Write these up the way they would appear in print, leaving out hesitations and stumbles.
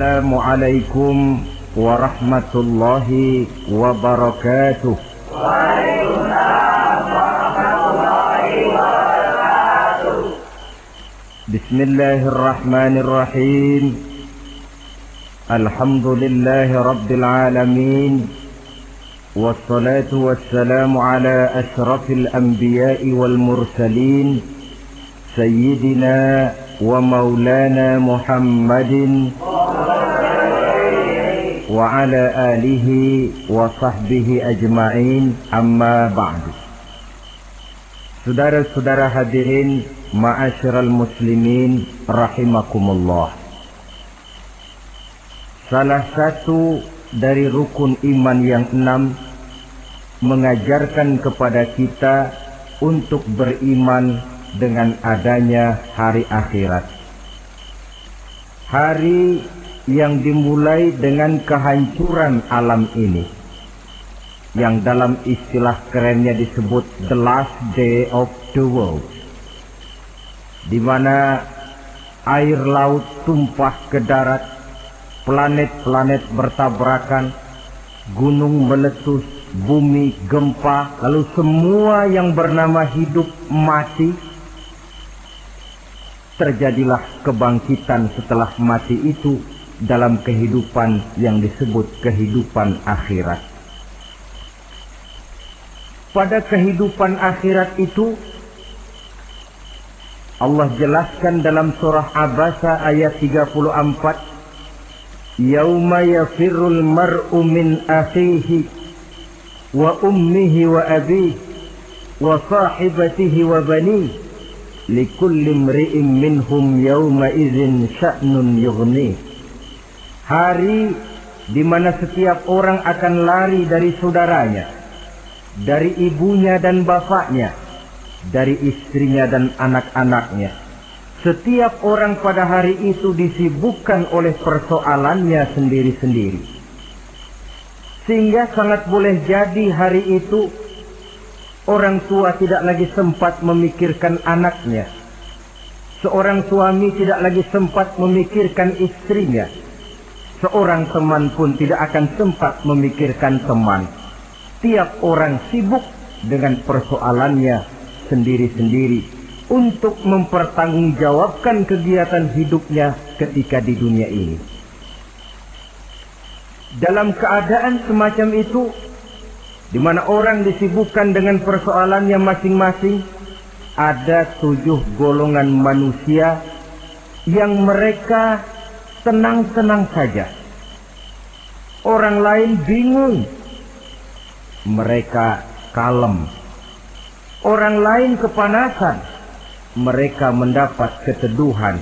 Assalamualaikum warahmatullahi wabarakatuh. Waalaikumsalam warahmatullahi wabarakatuh. Bismillahirrahmanirrahim. Alhamdulillahi rabbil alamin. Wassalatu wassalamu ala ashrafil anbiya'i wal mursalin, Sayyidina wa maulana Muhammadin wa ala alihi wa sahbihi ajma'in, amma ba'du. Saudara-saudara hadirin, ma'asyiral muslimin rahimakumullah. Salah satu dari rukun iman yang 6 mengajarkan kepada kita untuk beriman dengan adanya hari akhirat. Hari yang dimulai dengan kehancuran alam ini, yang dalam istilah kerennya disebut the last day of the world, di mana air laut tumpah ke darat, planet-planet bertabrakan, gunung meletus, bumi gempa, lalu semua yang bernama hidup mati. Terjadilah kebangkitan setelah mati itu dalam kehidupan yang disebut kehidupan akhirat. Pada kehidupan akhirat itu Allah jelaskan dalam surah Abasa ayat 34, Yauma yafirrul mar'u min akhihi wa ummihi wa abihi wa sahibatihi wa banihi likulli imri'in minhum yawma idzin sya'nun yughni. Hari di mana setiap orang akan lari dari saudaranya, dari ibunya dan bapaknya, dari istrinya dan anak-anaknya. Setiap orang pada hari itu disibukkan oleh persoalannya sendiri-sendiri. Sehingga sangat boleh jadi hari itu orang tua tidak lagi sempat memikirkan anaknya. Seorang suami tidak lagi sempat memikirkan istrinya. Seorang teman pun tidak akan sempat memikirkan teman. Tiap orang sibuk dengan persoalannya sendiri-sendiri untuk mempertanggungjawabkan kegiatan hidupnya ketika di dunia ini. Dalam keadaan semacam itu, di mana orang disibukkan dengan persoalannya masing-masing, ada 7 golongan manusia yang mereka tenang-tenang saja. Orang lain bingung, mereka kalem. Orang lain kepanasan, mereka mendapat keteduhan.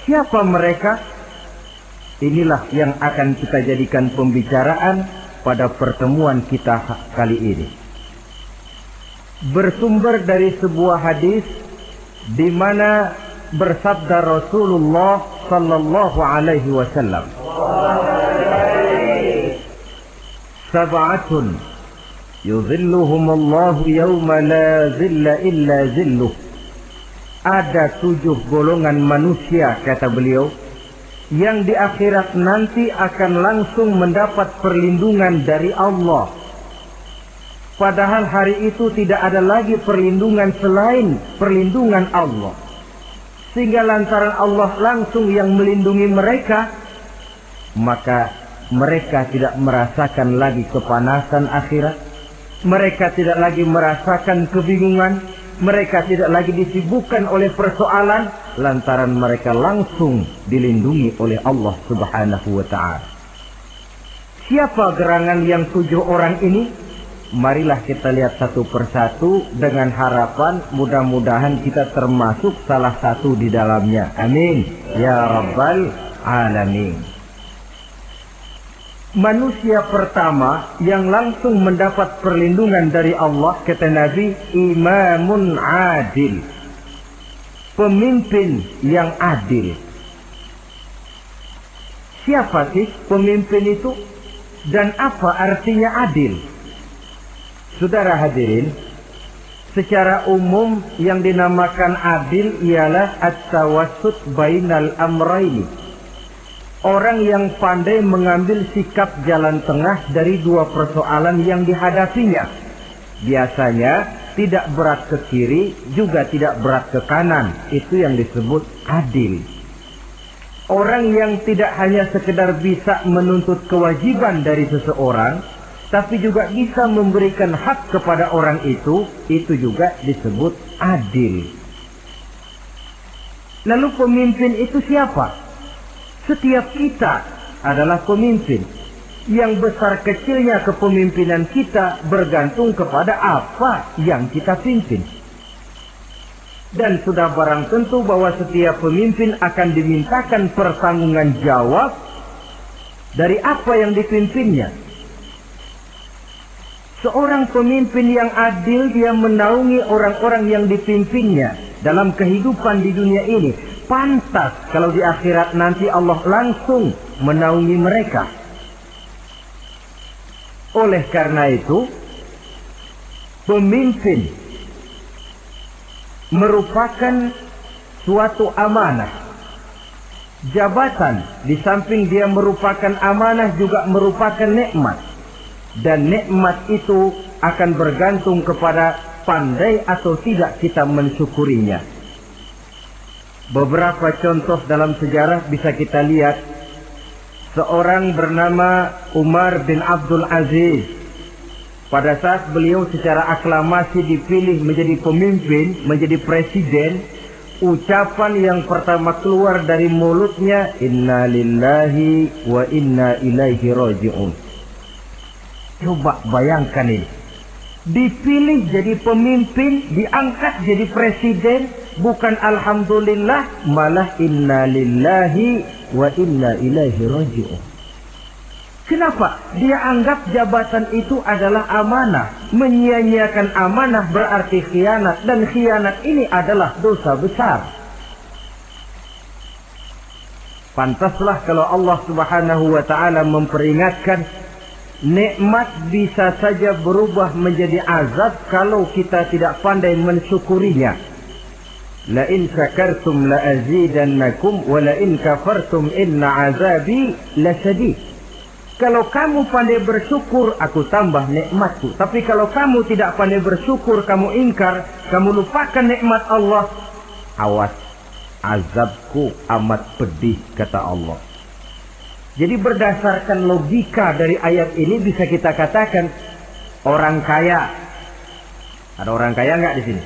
Siapa mereka? Inilah yang akan kita jadikan pembicaraan pada pertemuan kita kali ini. Bersumber dari sebuah hadis di mana bersabda Rasulullah sallallahu alaihi wasallam, Sab'atun yuzilluhumullahu yawma la zilla illa zilluh. Ada 7 golongan manusia, kata beliau, yang di akhirat nanti akan langsung mendapat perlindungan dari Allah. Padahal hari itu tidak ada lagi perlindungan selain perlindungan Allah. Sehingga lantaran Allah langsung yang melindungi mereka, maka mereka tidak merasakan lagi kepanasan akhirat. Mereka tidak lagi merasakan kebingungan. Mereka tidak lagi disibukkan oleh persoalan, lantaran mereka langsung dilindungi oleh Allah Subhanahu wa ta'ala. Siapa gerangan yang 7 orang ini? Marilah kita lihat satu persatu dengan harapan mudah-mudahan kita termasuk salah satu di dalamnya. Amin ya rabbal alamin. Manusia pertama yang langsung mendapat perlindungan dari Allah, kata Nabi, imamun adil, pemimpin yang adil. Siapa sih pemimpin itu dan apa artinya adil? Saudara hadirin, secara umum yang dinamakan adil ialah at-tawassut bainal amraini, Orang yang pandai mengambil sikap jalan tengah dari dua persoalan yang dihadapinya. Biasanya tidak berat ke kiri, juga tidak berat ke kanan. Itu yang disebut adil. Orang yang tidak hanya sekedar bisa menuntut kewajiban dari seseorang, tapi juga bisa memberikan hak kepada orang itu juga disebut adil. Lalu pemimpin itu siapa? Setiap kita adalah pemimpin. Yang besar kecilnya kepemimpinan kita bergantung kepada apa yang kita pimpin. Dan sudah barang tentu bahwa setiap pemimpin akan dimintakan pertanggungan jawab dari apa yang dipimpinnya. Seorang pemimpin yang adil, dia menaungi orang-orang yang dipimpinnya dalam kehidupan di dunia ini. Pantas kalau di akhirat nanti Allah langsung menaungi mereka. Oleh karena itu, pemimpin merupakan suatu amanah. Jabatan di samping dia merupakan amanah juga merupakan nikmat. Dan nikmat itu akan bergantung kepada pandai atau tidak kita mensyukurinya. Beberapa contoh dalam sejarah bisa kita lihat. Seorang bernama Umar bin Abdul Aziz. Pada saat beliau secara aklamasi dipilih menjadi pemimpin, menjadi presiden, ucapan yang pertama keluar dari mulutnya, Inna lillahi wa inna ilaihi raji'un. Coba bayangkan ini. Dipilih jadi pemimpin, diangkat jadi presiden, bukan alhamdulillah, malah inna lillahi wa inna ilaihi raji'un. Kenapa? Dia anggap jabatan itu adalah amanah. Menyia-nyiakan amanah berarti khianat, dan khianat ini adalah dosa besar. Pantaslah kalau Allah Subhanahu wa taala memperingatkan, nikmat bisa saja berubah menjadi azab kalau kita tidak pandai mensyukurinya. La in syakartum la azidannakum wa la in kafartum inna azabi lasyadid. Kalau kamu pandai bersyukur, aku tambah nikmatku. Tapi kalau kamu tidak pandai bersyukur, kamu ingkar, kamu lupakan nikmat Allah, awas, azabku amat pedih, kata Allah. Jadi berdasarkan logika dari ayat ini bisa kita katakan, orang kaya, ada orang kaya nggak di sini?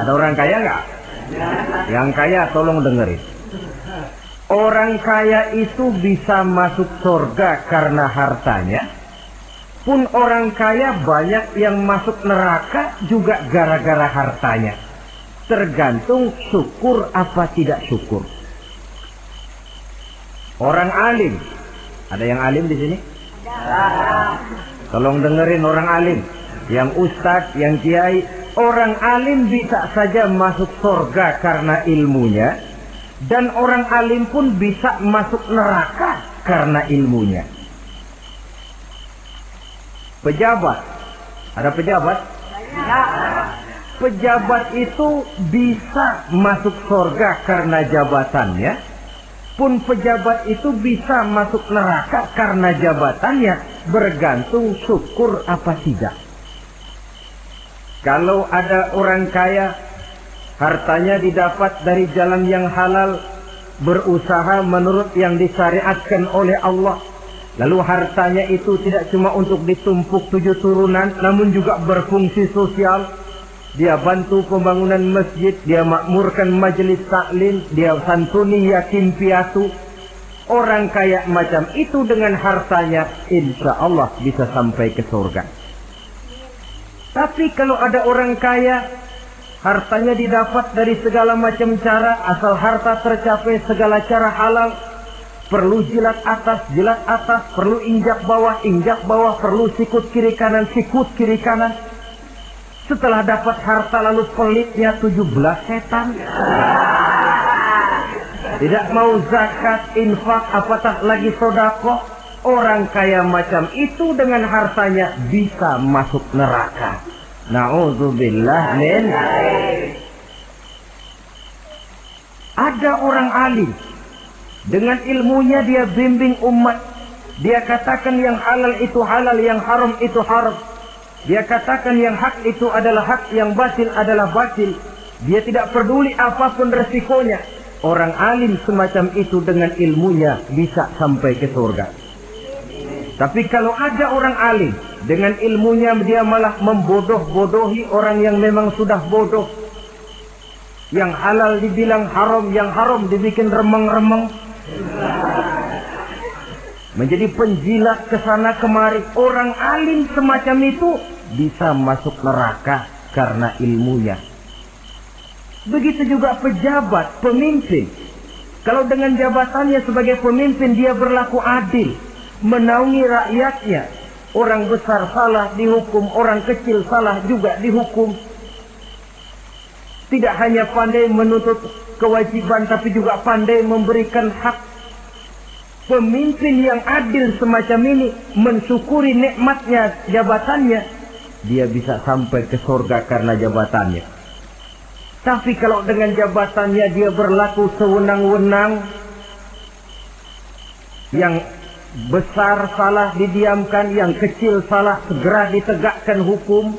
Ada orang kaya nggak? Yang kaya tolong dengerin. Orang kaya itu bisa masuk surga karena hartanya. Pun orang kaya banyak yang masuk neraka juga gara-gara hartanya. Tergantung syukur apa tidak syukur. Orang alim, ada yang alim di sini? Tolong dengerin orang alim, yang ustadz, yang kiai. Orang alim bisa saja masuk surga karena ilmunya. Dan orang alim pun bisa masuk neraka karena ilmunya. Pejabat, ada pejabat? Pejabat itu bisa masuk surga karena jabatannya. Pun pejabat itu bisa masuk neraka karena jabatannya. Bergantung syukur apa tidak. Kalau ada orang kaya, hartanya didapat dari jalan yang halal, berusaha menurut yang disyariatkan oleh Allah. Lalu hartanya itu tidak cuma untuk ditumpuk 7 turunan, namun juga berfungsi sosial. Dia bantu pembangunan masjid, dia makmurkan majelis taklim, dia santuni yatim piatu. Orang kaya macam itu dengan hartanya, insya Allah bisa sampai ke surga. Tapi kalau ada orang kaya, hartanya didapat dari segala macam cara, asal harta tercapai segala cara halal. Perlu jilat atas, perlu injak bawah, perlu sikut kiri kanan, sikut kiri kanan. Setelah dapat harta lalu pelitnya 17 setan. Tidak mau zakat, infak, apatah lagi sedekah. Orang kaya macam itu dengan hartanya bisa masuk neraka. Na'udzubillah min. Ada orang alim, Dengan ilmunya dia bimbing umat. Dia katakan yang halal itu halal, yang haram itu haram. Dia katakan yang hak itu adalah hak, yang batil adalah batil. Dia tidak peduli apapun resikonya. Orang alim semacam itu dengan ilmunya bisa sampai ke surga. Tapi kalau ada orang alim, dengan ilmunya dia malah membodoh-bodohi orang yang memang sudah bodoh. Yang halal dibilang haram, yang haram dibikin remeng-remeng. Menjadi penjilat kesana kemari. Orang alim semacam itu bisa masuk neraka karena ilmunya. Begitu juga pejabat, pemimpin. Kalau dengan jabatannya sebagai pemimpin dia berlaku adil, menaungi rakyatnya. Orang besar salah dihukum, orang kecil salah juga dihukum. Tidak hanya pandai menuntut kewajiban, tapi juga pandai memberikan hak. Pemimpin yang adil semacam ini mensyukuri nikmatnya jabatannya, dia bisa sampai ke surga karena jabatannya. Tapi kalau dengan jabatannya dia berlaku sewenang-wenang, yang besar salah didiamkan, yang kecil salah segera ditegakkan hukum,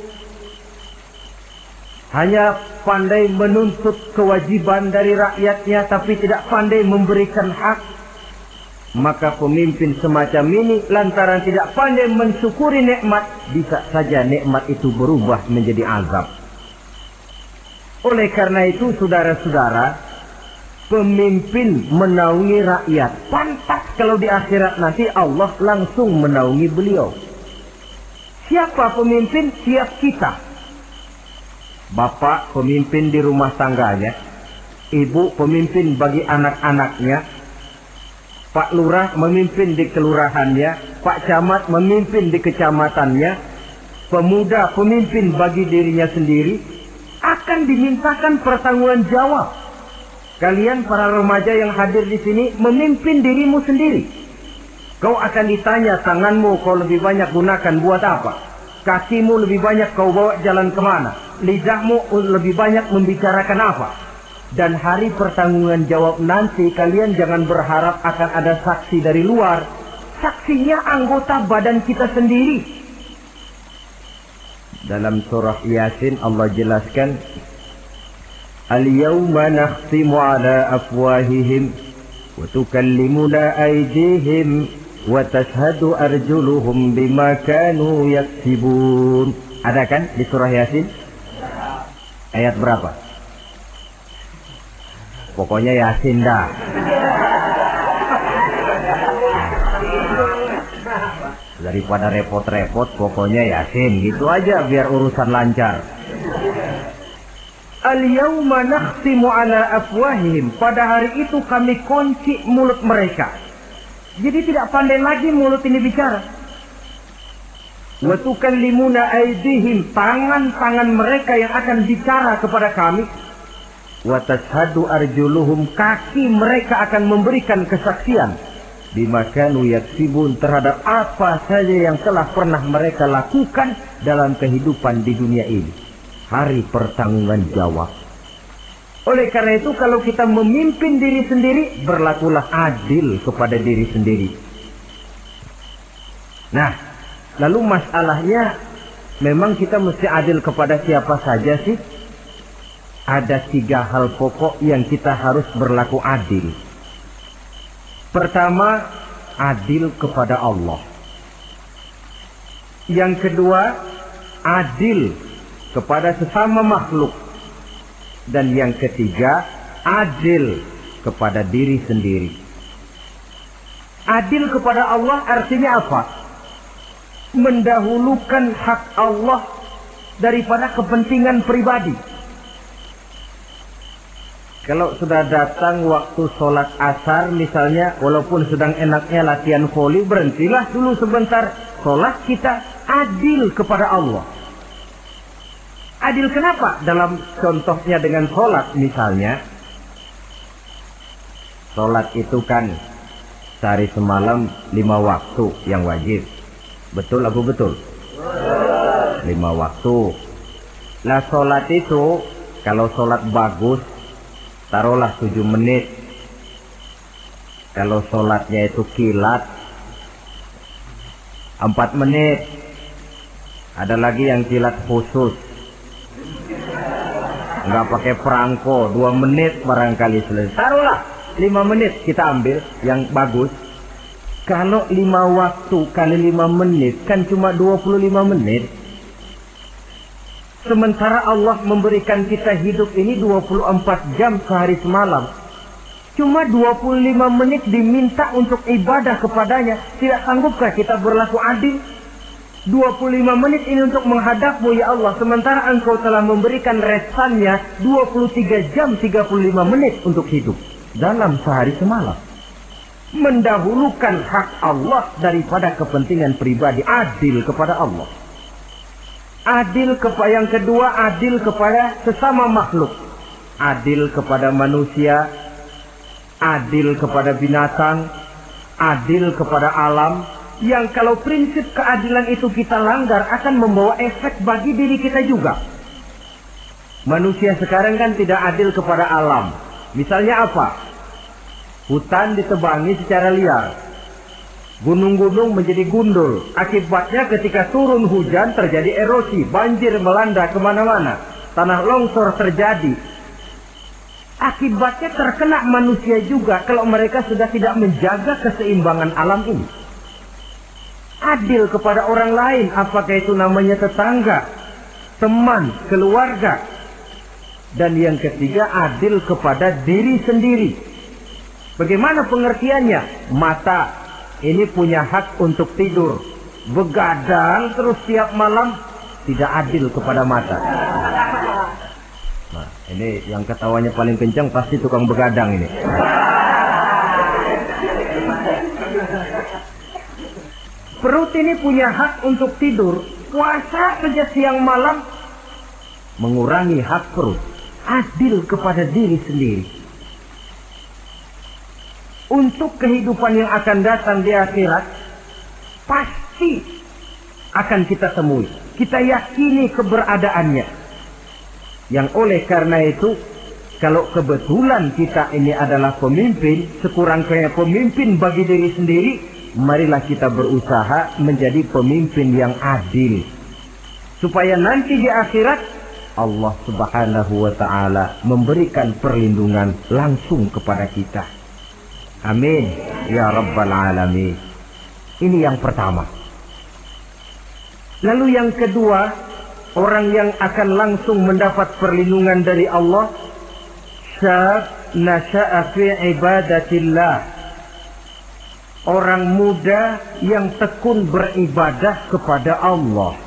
hanya pandai menuntut kewajiban dari rakyatnya tapi tidak pandai memberikan hak, maka pemimpin semacam ini lantaran tidak pandai mensyukuri nikmat, bisa saja nikmat itu berubah menjadi azab. Oleh karena itu saudara-saudara, pemimpin menaungi rakyat. Pantas kalau di akhirat nanti Allah langsung menaungi beliau. Siapa pemimpin? Siap kita. Bapak pemimpin di rumah tangganya, ibu pemimpin bagi anak-anaknya, Pak Lurah memimpin di kelurahannya, Pak Camat memimpin di kecamatannya, pemuda pemimpin bagi dirinya sendiri, akan dimintakan pertanggungan jawab. Kalian para remaja yang hadir di sini memimpin dirimu sendiri. Kau akan ditanya, tanganmu kau lebih banyak gunakan buat apa? Kakimu lebih banyak kau bawa jalan kemana? Lidahmu lebih banyak membicarakan apa? Dan hari pertanggungan jawab nanti kalian jangan berharap akan ada saksi dari luar. Saksinya anggota badan kita sendiri. Dalam surah Yasin Allah jelaskan, Al-yawma nakhtimu ala afwahihim wa tukallimuna aydihim wa tashhadu arjuluhum bima kanu yaksibun. Ada kan di surah Yasin? Ayat berapa? Pokoknya Yasin dah. Daripada repot-repot, pokoknya Yasin gitu aja biar urusan lancar. Al-yawma nakhtimu ala afwahihim. Pada hari itu kami kunci mulut mereka. Jadi tidak pandai lagi mulut ini bicara. Wa tukallimuna aydihim. Tangan-tangan mereka yang akan bicara kepada kami. Wa tashhadu arjuluhum. Kaki mereka akan memberikan kesaksian bima kanu yaksibun, terhadap apa saja yang telah pernah mereka lakukan dalam kehidupan di dunia ini. Hari pertanggungan jawab. Oleh karena itu kalau kita memimpin diri sendiri, berlakulah adil kepada diri sendiri. Nah, lalu masalahnya memang kita mesti adil kepada siapa saja sih? Ada 3 hal pokok yang kita harus berlaku adil. Pertama, adil kepada Allah. Yang kedua, adil kepada sesama makhluk. Dan yang ketiga, adil kepada diri sendiri. Adil kepada Allah artinya apa? Mendahulukan hak Allah daripada kepentingan pribadi. Kalau sudah datang waktu sholat asar misalnya, walaupun sedang enaknya latihan voli, berhentilah dulu sebentar. Sholat kita adil kepada Allah. Adil kenapa? Dalam contohnya dengan sholat misalnya. Sholat itu kan sehari semalam 5 waktu yang wajib. Betul apa betul? 5 waktu. Nah sholat itu kalau sholat bagus, taruhlah 7 menit. Kalau sholatnya itu kilat 4 menit. Ada lagi yang kilat khusus, nggak pakai perangko, 2 menit barangkali selesai. Taruhlah 5 menit kita ambil yang bagus. Kalau 5 waktu kali 5 menit kan cuma 25 menit. Sementara Allah memberikan kita hidup ini 24 jam sehari semalam. Cuma 25 menit diminta untuk ibadah kepadanya. Tidak sanggupkah kita berlaku adil? 25 menit ini untuk menghadapmu ya Allah. Sementara engkau telah memberikan resannya 23 jam 35 menit untuk hidup dalam sehari semalam. Mendahulukan hak Allah daripada kepentingan pribadi. Adil kepada Allah. Adil kepada yang kedua, adil kepada sesama makhluk. Adil kepada manusia, adil kepada binatang, adil kepada alam. Yang kalau prinsip keadilan itu kita langgar akan membawa efek bagi diri kita juga. Manusia sekarang kan tidak adil kepada alam. Misalnya apa? Hutan ditebangi secara liar. Gunung-gunung menjadi gundul. Akibatnya ketika turun hujan terjadi erosi. Banjir melanda kemana-mana. Tanah longsor terjadi. Akibatnya terkena manusia juga kalau mereka sudah tidak menjaga keseimbangan alam ini. Adil kepada orang lain. Apakah itu namanya tetangga, teman, keluarga. Dan yang ketiga, adil kepada diri sendiri. Bagaimana pengertiannya? Mata ini punya hak untuk tidur. Begadang terus tiap malam, tidak adil kepada mata. Nah, ini yang ketawanya paling kencang pasti tukang begadang ini. Perut ini punya hak untuk tidur. Puasa saja siang malam, mengurangi hak perut. Adil kepada diri sendiri. Untuk kehidupan yang akan datang di akhirat, pasti akan kita temui. Kita yakini keberadaannya. Yang oleh karena itu, kalau kebetulan kita ini adalah pemimpin, sekurang-kurangnya pemimpin bagi diri sendiri, marilah kita berusaha menjadi pemimpin yang adil. Supaya nanti di akhirat, Allah Subhanahu wa ta'ala memberikan perlindungan langsung kepada kita. Amin ya Rabbal Alamin. Ini yang pertama. Lalu yang kedua, orang yang akan langsung mendapat perlindungan dari Allah, syab nasha'a fi ibadatillah. Orang muda yang tekun beribadah kepada Allah.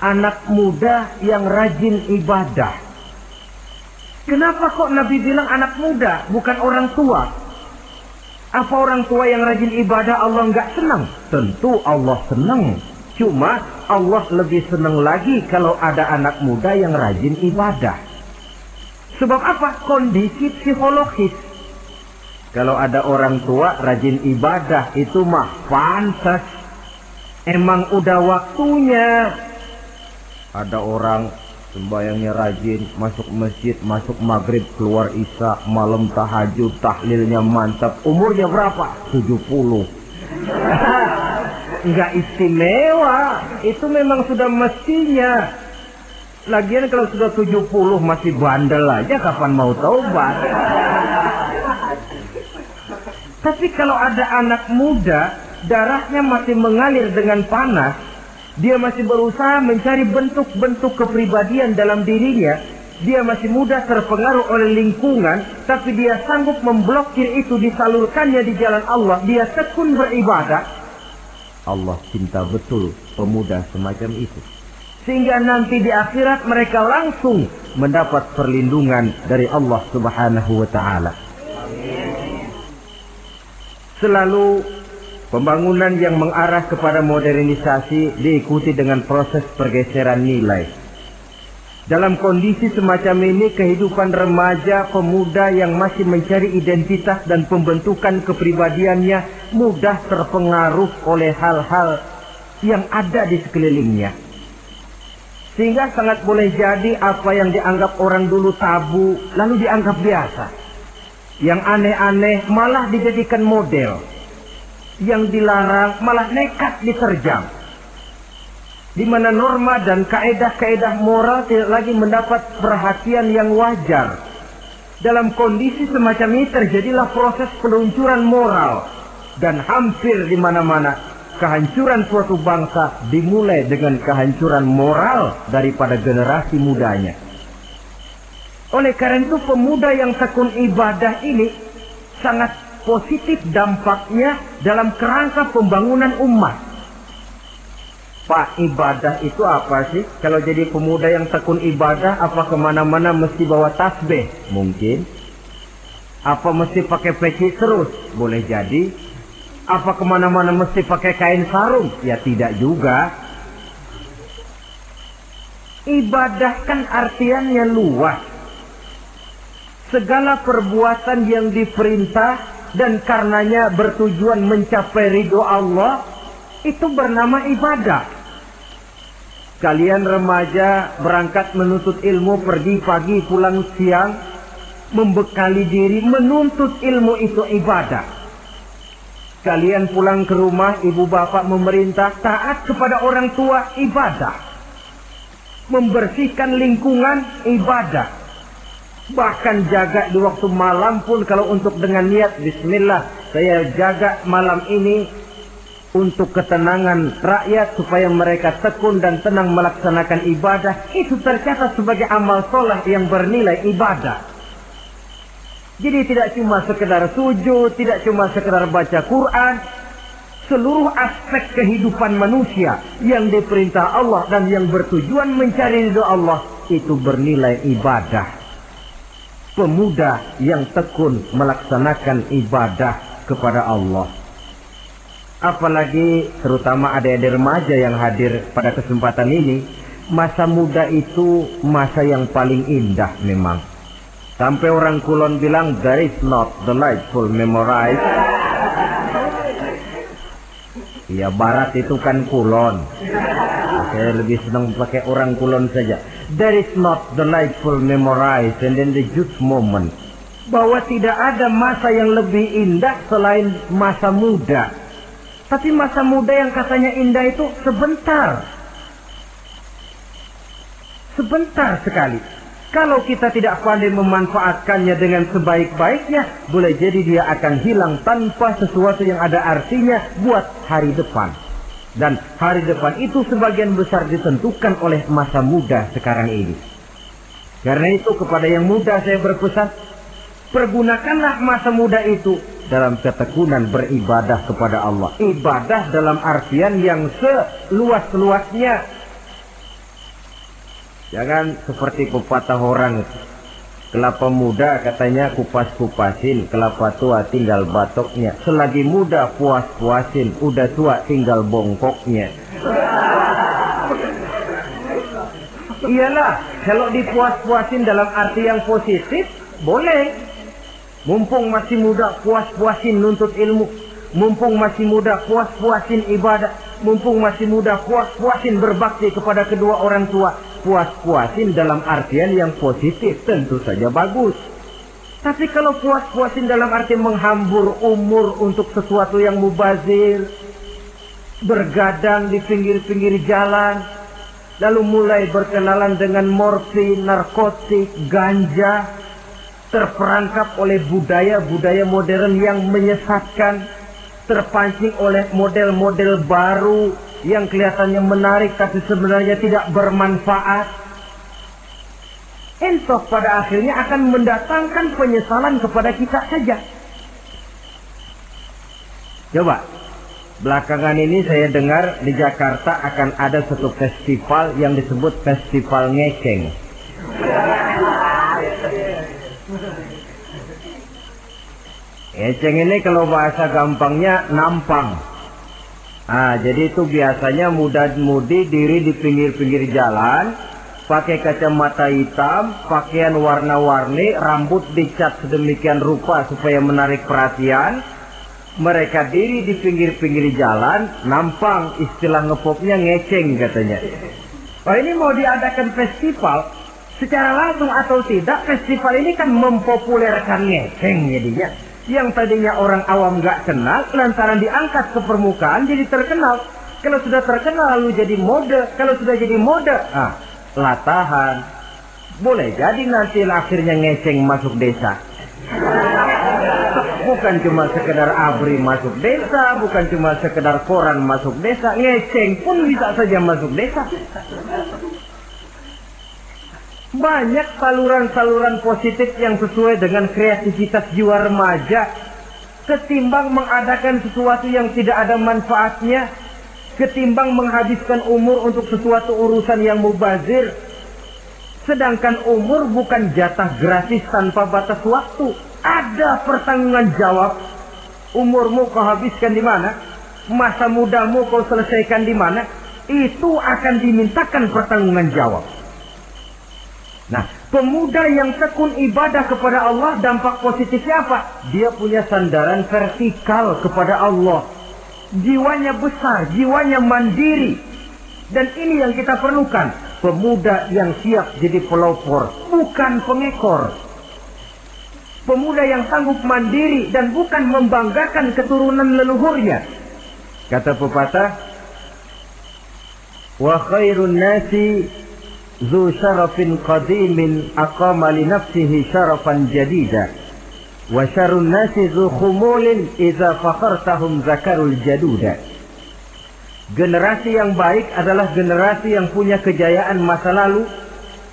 Anak muda yang rajin ibadah. Kenapa kok Nabi bilang anak muda, bukan orang tua? Apa orang tua yang rajin ibadah Allah enggak senang? Tentu Allah senang. Cuma Allah lebih senang lagi kalau ada anak muda yang rajin ibadah. Sebab apa? Kondisi psikologis. Kalau ada orang tua rajin ibadah itu mah pantas. Emang udah waktunya. Ada orang sembayangnya rajin, masuk masjid, masuk maghrib, keluar isya, malam tahajud, tahlilnya mantap. Umurnya berapa? 70. Enggak istimewa. Itu memang sudah mestinya. Lagian kalau sudah 70 masih bandel aja, kapan mau taubat? Tapi kalau ada anak muda, darahnya masih mengalir dengan panas, dia masih berusaha mencari bentuk-bentuk kepribadian dalam dirinya, dia masih mudah terpengaruh oleh lingkungan, tapi dia sanggup memblokir itu, disalurkannya di jalan Allah, dia tekun beribadah. Allah cinta betul pemuda semacam itu. Sehingga nanti di akhirat mereka langsung mendapat perlindungan dari Allah Subhanahu wa ta'ala. Selalu pembangunan yang mengarah kepada modernisasi diikuti dengan proses pergeseran nilai. Dalam kondisi semacam ini, kehidupan remaja pemuda yang masih mencari identitas dan pembentukan kepribadiannya mudah terpengaruh oleh hal-hal yang ada di sekelilingnya. Sehingga sangat boleh jadi apa yang dianggap orang dulu tabu lalu dianggap biasa. Yang aneh-aneh malah dijadikan model. Yang dilarang malah nekat diterjang. Di mana norma dan kaedah-kaedah moral tidak lagi mendapat perhatian yang wajar. Dalam kondisi semacam ini terjadilah proses peluncuran moral. Dan hampir di mana-mana kehancuran suatu bangsa dimulai dengan kehancuran moral daripada generasi mudanya. Oleh karena itu pemuda yang tekun ibadah ini sangat positif dampaknya dalam kerangka pembangunan umat. Pak, ibadah itu apa sih? Kalau jadi pemuda yang tekun ibadah, apa kemana-mana mesti bawa tasbih? Mungkin. Apa mesti pakai peci terus? Boleh jadi. Apa kemana-mana mesti pakai kain sarung? Ya tidak juga. Ibadah kan artiannya luas. Segala perbuatan yang diperintah dan karenanya bertujuan mencapai ridho Allah, itu bernama ibadah. Kalian remaja berangkat menuntut ilmu, pergi pagi pulang siang, membekali diri, menuntut ilmu itu ibadah. Kalian pulang ke rumah, ibu bapak memerintah, taat kepada orang tua, ibadah. Membersihkan lingkungan, ibadah. Bahkan jaga di waktu malam pun kalau untuk dengan niat, bismillah, saya jaga malam ini untuk ketenangan rakyat supaya mereka tekun dan tenang melaksanakan ibadah. Itu tercatat sebagai amal soleh yang bernilai ibadah. Jadi tidak cuma sekedar sujud, tidak cuma sekedar baca Quran. Seluruh aspek kehidupan manusia yang diperintah Allah dan yang bertujuan mencari ridho Allah, itu bernilai ibadah. Pemuda yang tekun melaksanakan ibadah kepada Allah. Apalagi terutama adik-adik remaja yang hadir pada kesempatan ini. Masa muda itu masa yang paling indah memang. Sampai orang Kulon bilang, there is not delightful memorize. Ya Barat itu kan Kulon. Saya lebih senang pakai orang Kulon saja. There is not delightful memorize and then the youth moment. Bahwa tidak ada masa yang lebih indah selain masa muda. Tapi masa muda yang katanya indah itu sebentar. Sebentar sekali. Kalau kita tidak pandai memanfaatkannya dengan sebaik-baiknya, boleh jadi dia akan hilang tanpa sesuatu yang ada artinya buat hari depan. Dan hari depan itu sebagian besar ditentukan oleh masa muda sekarang ini. Karena itu kepada yang muda saya berpesan, pergunakanlah masa muda itu dalam ketekunan beribadah kepada Allah. Ibadah dalam artian yang seluas-luasnya. Jangan seperti pepatah orang, kelapa muda katanya kupas-kupasin, kelapa tua tinggal batoknya. Selagi muda puas-puasin, udah tua tinggal bongkoknya. Iyalah, kalau dipuas-puasin dalam arti yang positif, boleh. Mumpung masih muda, puas-puasin nuntut ilmu. Mumpung masih muda, puas-puasin ibadah. Mumpung masih muda, puas-puasin berbakti kepada kedua orang tua. Puas-puasin dalam artian yang positif tentu saja bagus. Tapi kalau puas-puasin dalam arti menghambur umur untuk sesuatu yang mubazir, bergadang di pinggir-pinggir jalan, lalu mulai berkenalan dengan morfin, narkotik, ganja, terperangkap oleh budaya-budaya modern yang menyesatkan, terpancing oleh model-model baru yang kelihatannya menarik tapi sebenarnya tidak bermanfaat. Entah pada akhirnya akan mendatangkan penyesalan kepada kita saja. Coba, belakangan ini saya dengar di Jakarta akan ada satu festival yang disebut Festival Ngeceng. Ngeceng ini kalau bahasa gampangnya nampang. Jadi itu biasanya muda-mudi diri di pinggir-pinggir jalan, pakai kacamata hitam, pakaian warna-warni, rambut dicat sedemikian rupa supaya menarik perhatian. Mereka diri di pinggir-pinggir jalan, nampang, istilah ngepopnya ngeceng katanya. Oh, ini mau diadakan festival Secara langsung atau tidak, festival ini kan mempopulerkan ngeceng jadinya. Yang tadinya orang awam nggak kenal, lantaran diangkat ke permukaan jadi terkenal. Kalau sudah terkenal lalu jadi mode. Kalau sudah jadi mode, latahan. Boleh jadi nanti akhirnya ngeceng masuk desa. Bukan cuma sekedar abri masuk desa, bukan cuma sekedar koran masuk desa, ngeceng pun bisa saja masuk desa. Banyak saluran-saluran positif yang sesuai dengan kreativitas jiwa remaja, ketimbang mengadakan sesuatu yang tidak ada manfaatnya, ketimbang menghabiskan umur untuk sesuatu urusan yang mubazir. Sedangkan umur bukan jatah gratis tanpa batas waktu. Ada pertanggungan jawab. Umurmu kau habiskan di mana? Masa mudamu kau selesaikan di mana? Itu akan dimintakan pertanggungan jawab. Nah, pemuda yang tekun ibadah kepada Allah, dampak positifnya apa? Dia punya sandaran vertikal kepada Allah. Jiwanya besar, jiwanya mandiri. Dan ini yang kita perlukan. Pemuda yang siap jadi pelopor, bukan pengekor. Pemuda yang sanggup mandiri dan bukan membanggakan keturunan leluhurnya. Kata pepatah, wa khairun nasi zu syarafin qadimin aqama li nafsihi syarafan jadida wa syarrun nasi zu khumulin idza fakhartahum zakarul jaduda. Generasi yang baik adalah generasi yang punya kejayaan masa lalu,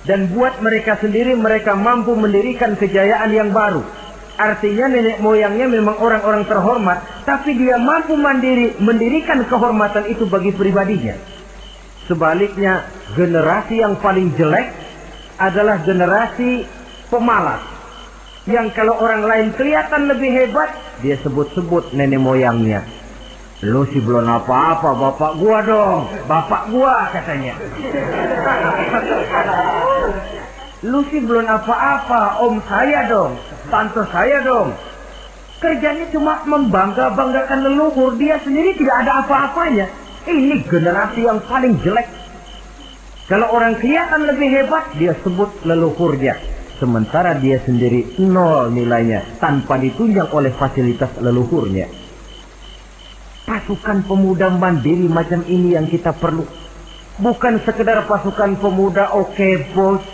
dan buat mereka sendiri mereka mampu mendirikan kejayaan yang baru. Artinya nenek moyangnya memang orang-orang terhormat, tapi dia mampu mandiri mendirikan kehormatan itu bagi pribadinya. Sebaliknya, generasi yang paling jelek adalah generasi pemalas. Yang kalau orang lain kelihatan lebih hebat, dia sebut-sebut nenek moyangnya. Lu sih belum apa-apa, bapak gua dong. Bapak gua katanya. Lu sih belum apa-apa, om saya dong. Tante saya dong. Kerjanya cuma membangga-banggakan leluhur. Dia sendiri tidak ada apa-apanya. Ini generasi yang paling jelek. Kalau orang kelihatan lebih hebat, dia sebut leluhurnya. Sementara dia sendiri nol nilainya, tanpa ditunjang oleh fasilitas leluhurnya. Pasukan pemuda mandiri macam ini yang kita perlu. Bukan sekedar pasukan pemuda oke bos,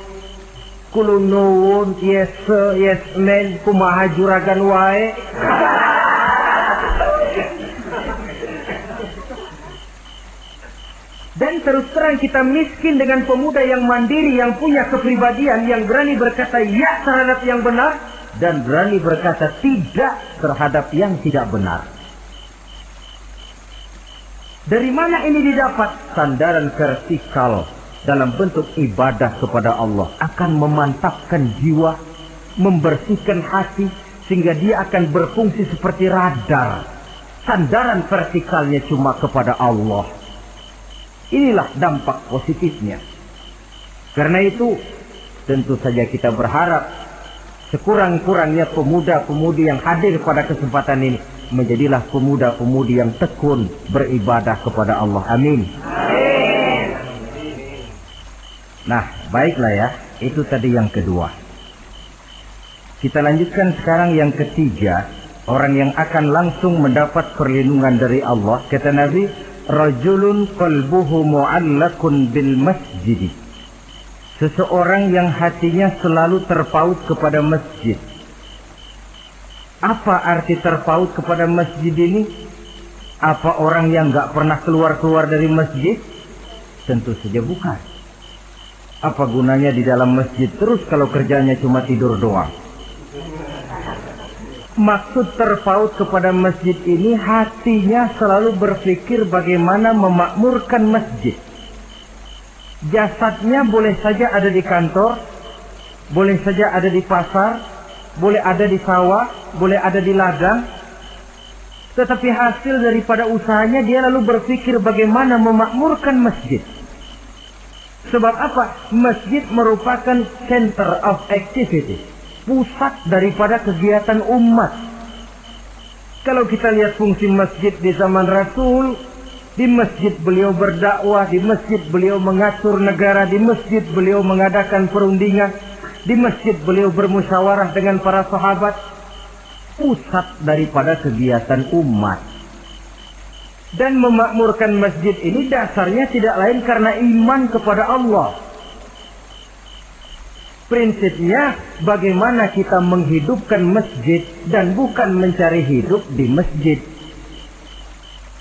kulun nuwun, yes sir, yes man, kumaha juragan wae. Dan terus terang kita miskin dengan pemuda yang mandiri, yang punya kepribadian, yang berani berkata ya terhadap yang benar, dan berani berkata tidak terhadap yang tidak benar. Dari mana ini didapat? Sandaran vertikal dalam bentuk ibadah kepada Allah akan memantapkan jiwa, membersihkan hati, sehingga dia akan berfungsi seperti radar. Sandaran vertikalnya cuma kepada Allah. Inilah dampak positifnya. Karena itu, tentu saja kita berharap sekurang-kurangnya pemuda-pemudi yang hadir pada kesempatan ini menjadilah pemuda-pemudi yang tekun beribadah kepada Allah. Amin. Amin. Nah, baiklah ya. Itu tadi yang kedua. Kita lanjutkan sekarang yang ketiga. Orang yang akan langsung mendapat perlindungan dari Allah. Kata Nabi, rajulun qalbuhu mu'allakun bil masjid. Seseorang yang hatinya selalu terpaut kepada masjid. Apa arti terpaut kepada masjid ini? Apa orang yang gak pernah keluar-keluar dari masjid? Tentu saja bukan. Apa gunanya di dalam masjid terus kalau kerjanya cuma tidur doang? Maksud terpaut kepada masjid ini, hatinya selalu berpikir bagaimana memakmurkan masjid. Jasadnya boleh saja ada di kantor, boleh saja ada di pasar, boleh ada di sawah, boleh ada di ladang. Tetapi hasil daripada usahanya dia lalu berpikir bagaimana memakmurkan masjid. Sebab apa? Masjid merupakan center of activity, pusat daripada kegiatan umat. Kalau kita lihat fungsi masjid di zaman Rasul, Di masjid beliau berdakwah, di masjid beliau mengatur negara, di masjid beliau mengadakan perundingan, di masjid beliau bermusyawarah dengan para sahabat. Pusat daripada kegiatan umat. Dan memakmurkan masjid ini dasarnya tidak lain karena iman kepada Allah. Prinsipnya bagaimana kita menghidupkan masjid dan bukan mencari hidup di masjid.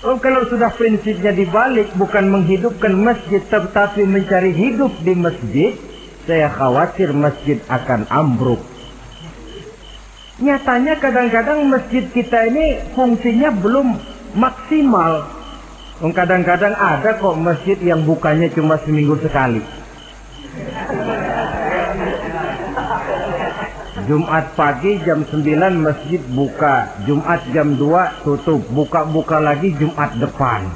Kalau sudah prinsipnya dibalik, bukan menghidupkan masjid tetapi mencari hidup di masjid, saya khawatir masjid akan ambruk. Nyatanya kadang-kadang masjid kita ini fungsinya belum maksimal. Kadang-kadang ada kok masjid yang bukanya cuma seminggu sekali. Jumat pagi jam 9 masjid buka, Jumat jam 2 tutup, buka-buka lagi Jumat depan.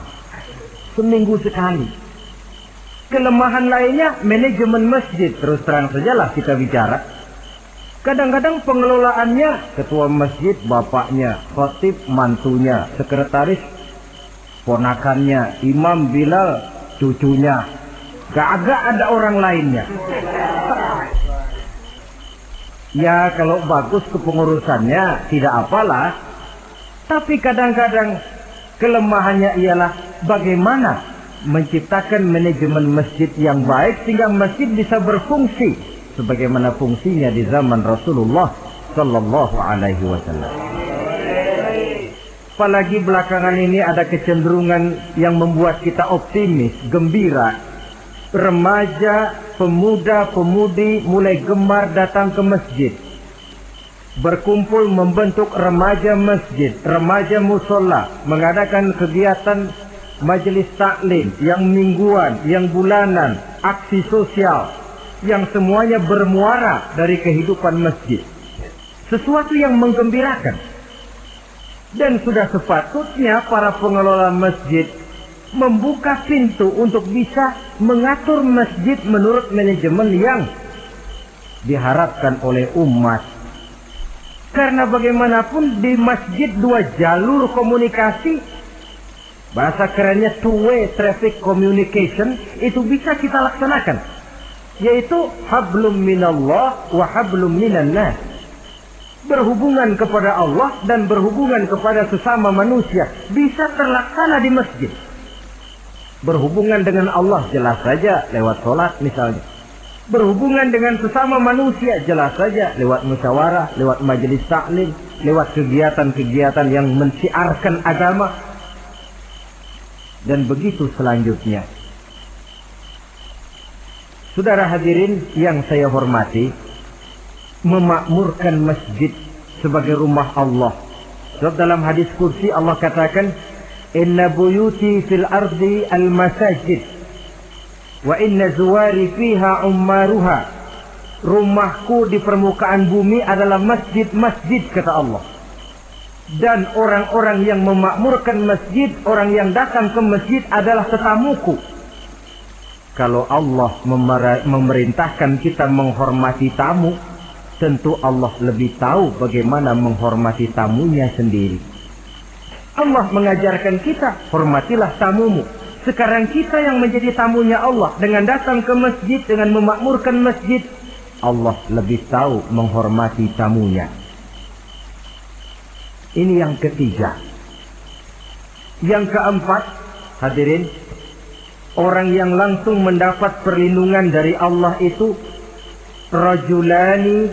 Seminggu sekali. Kelemahan lainnya manajemen masjid, terus terang sajalah kita bicara. Kadang-kadang pengelolaannya ketua masjid bapaknya, khatib mantunya, sekretaris ponakannya, imam Bilal cucunya. Gak ada orang lainnya. Ya kalau bagus kepengurusannya tidak apalah. Tapi kadang-kadang kelemahannya ialah bagaimana menciptakan manajemen masjid yang baik sehingga masjid bisa berfungsi sebagaimana fungsinya di zaman Rasulullah sallallahu alaihi wasallam. Apalagi belakangan ini ada kecenderungan yang membuat kita optimis, gembira. Remaja, pemuda-pemudi mulai gemar datang ke masjid. Berkumpul membentuk remaja masjid, remaja musola, mengadakan kegiatan majelis taklim yang mingguan, yang bulanan, aksi sosial, yang semuanya bermuara dari kehidupan masjid. Sesuatu yang menggembirakan. Dan sudah sepatutnya para pengelola masjid membuka pintu untuk bisa mengatur masjid menurut manajemen yang diharapkan oleh umat. Karena bagaimanapun di masjid dua jalur komunikasi, bahasa kerennya two-way traffic communication, itu bisa kita laksanakan. Yaitu hablum minallah wa hablum minan nas. Berhubungan kepada Allah dan berhubungan kepada sesama manusia bisa terlaksana di masjid. Berhubungan dengan Allah jelas saja lewat sholat misalnya. Berhubungan dengan sesama manusia jelas saja lewat musyawarah, lewat majelis taklim, lewat kegiatan-kegiatan yang mensiarkan agama. Dan begitu selanjutnya. Saudara hadirin yang saya hormati, memakmurkan masjid sebagai rumah Allah. Sebab dalam hadis kursi Allah katakan, inna buyuti fil ardi al masajid wa inna zuwari fiha ummaruha. Rumahku di permukaan bumi adalah masjid-masjid, kata Allah. Dan orang-orang yang memakmurkan masjid, orang yang datang ke masjid adalah tetamuku. Kalau Allah memerintahkan kita menghormati tamu, tentu Allah lebih tahu bagaimana menghormati tamunya sendiri. Allah mengajarkan kita, hormatilah tamumu. Sekarang kita yang menjadi tamunya Allah dengan datang ke masjid, dengan memakmurkan masjid, Allah lebih tahu menghormati tamunya. Ini yang ketiga. Yang keempat, hadirin, orang yang langsung mendapat perlindungan dari Allah itu rajulani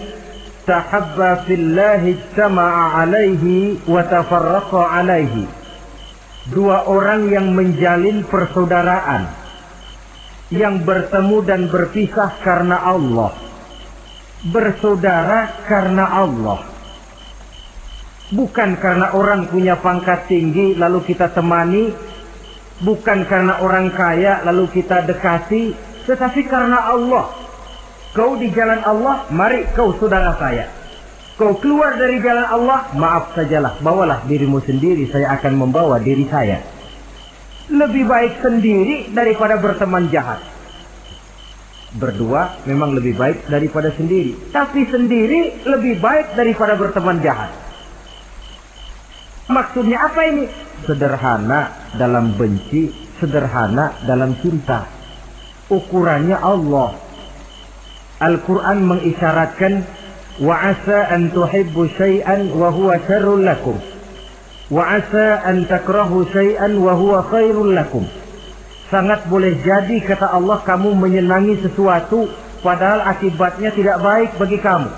tahabba fillahi ijtama'a alaihi wa tafarraqa alaihi. Dua orang yang menjalin persaudaraan, yang bertemu dan berpisah karena Allah, bersaudara karena Allah. Bukan karena orang punya pangkat tinggi lalu kita temani, bukan karena orang kaya lalu kita dekati, tetapi karena Allah. Kau di jalan Allah, mari kau saudara saya. Kau keluar dari jalan Allah, maaf sajalah, bawalah dirimu sendiri, saya akan membawa diri saya. Lebih baik sendiri daripada berteman jahat. Berdua memang lebih baik daripada sendiri, tapi sendiri lebih baik daripada berteman jahat. Maksudnya apa ini? Sederhana dalam benci, sederhana dalam cinta. Ukurannya Allah. Al-Quran mengisyaratkan, wa asa an tuhibbu syai'an wa huwa syarrul lakum, wa asa an takrahu syai'an wa huwa khairul lakum. Sangat boleh jadi, kata Allah, kamu menyenangi sesuatu padahal akibatnya tidak baik bagi kamu.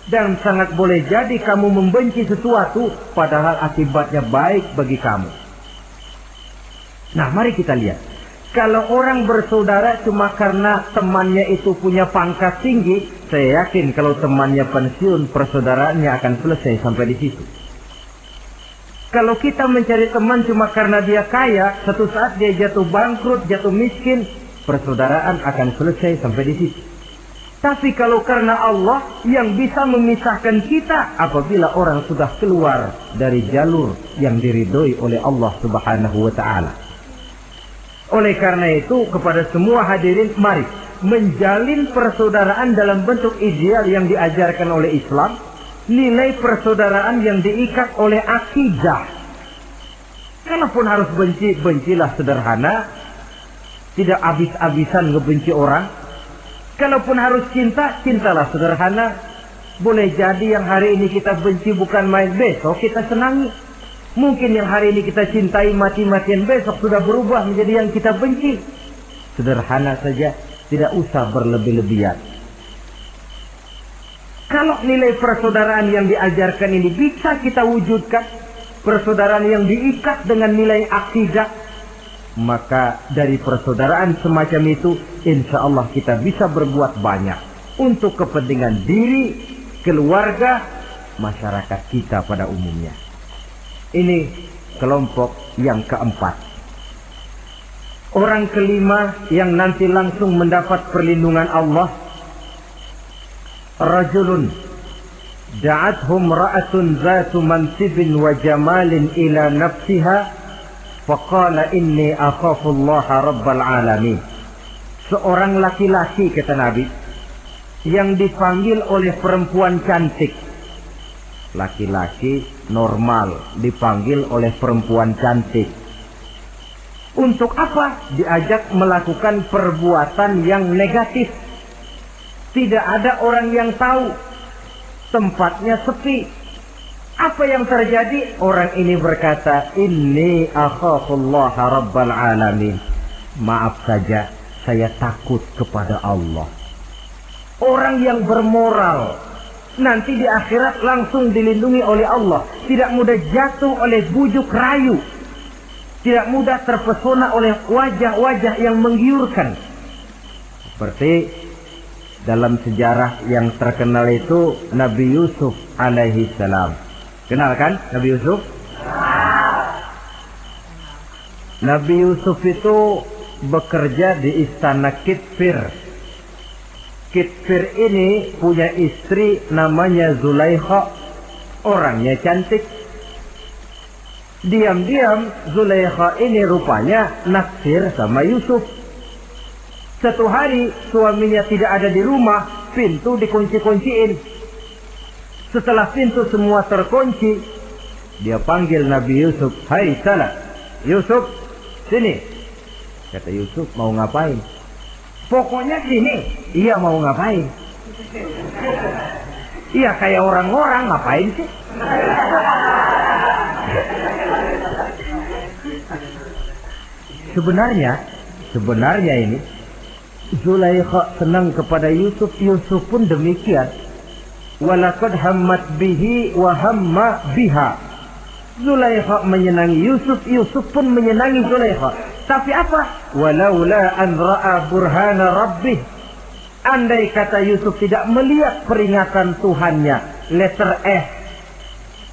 Dan sangat boleh jadi kamu membenci sesuatu padahal akibatnya baik bagi kamu. Nah, mari kita lihat. Kalau orang bersaudara cuma karena temannya itu punya pangkat tinggi, saya yakin kalau temannya pensiun, persaudaraannya akan selesai sampai di situ. Kalau kita mencari teman cuma karena dia kaya, satu saat dia jatuh bangkrut, jatuh miskin, persaudaraan akan selesai sampai di situ. Tapi kalau karena Allah yang bisa memisahkan kita apabila orang sudah keluar dari jalur yang diridhoi oleh Allah Subhanahu wa taala. Oleh karena itu, kepada semua hadirin, mari menjalin persaudaraan dalam bentuk ideal yang diajarkan oleh Islam, nilai persaudaraan yang diikat oleh akidah. Kalaupun harus benci, bencilah sederhana, tidak habis-habisan ngebenci orang. Kalaupun harus cinta, cintalah sederhana. Boleh jadi yang hari ini kita benci bukan main, besok kita senangi. Mungkin yang hari ini kita cintai mati-matian, besok sudah berubah menjadi yang kita benci. Sederhana saja, tidak usah berlebih-lebihan. Kalau nilai persaudaraan yang diajarkan ini bisa kita wujudkan, persaudaraan yang diikat dengan nilai akidah, maka dari persaudaraan semacam itu, insya Allah kita bisa berbuat banyak untuk kepentingan diri, keluarga, masyarakat kita pada umumnya. Ini kelompok yang keempat. Orang kelima yang nanti langsung mendapat perlindungan Allah, rajulun da'athum ra'atun zatu mansibin wa jamalin ila nafsiha faqala inni akhafullaha rabbal alamin. Seorang laki-laki, kata Nabi, yang dipanggil oleh perempuan cantik. Laki-laki normal dipanggil oleh perempuan cantik. Untuk apa? Diajak melakukan perbuatan yang negatif. Tidak ada orang yang tahu. Tempatnya sepi. Apa yang terjadi? Orang ini berkata, inni akhafullaha rabbal alamin. Maaf saja, saya takut kepada Allah. Orang yang bermoral nanti di akhirat langsung dilindungi oleh Allah. Tidak mudah jatuh oleh bujuk rayu. Tidak mudah terpesona oleh wajah-wajah yang menggiurkan. Seperti dalam sejarah yang terkenal itu Nabi Yusuf alaihi salam. Kenal kan Nabi Yusuf? Nabi Yusuf itu bekerja di istana Kitfir. Kitfir ini punya istri namanya Zulaikha. Orangnya cantik. Diam-diam Zulaikha ini rupanya naksir sama Yusuf. Satu hari suaminya tidak ada di rumah, pintu dikunci-kunciin. Setelah pintu semua terkunci, dia panggil Nabi Yusuf, "Hai salah, Yusuf, sini." Kata Yusuf, "Mau ngapain?" "Pokoknya sini." "Iya, mau ngapain?" "Iya, kayak orang-orang, ngapain sih?" Sebenarnya ini Zulaikha senang kepada Yusuf, Yusuf pun demikian. Walaqad hammat bihi wa hamma biha. Zulaikha menyenangi Yusuf, Yusuf pun menyenangi Zulaikha. Tapi apa? Walaula an ra'a burhana rabbih. Andai kata Yusuf tidak melihat peringatan Tuhannya, letter S.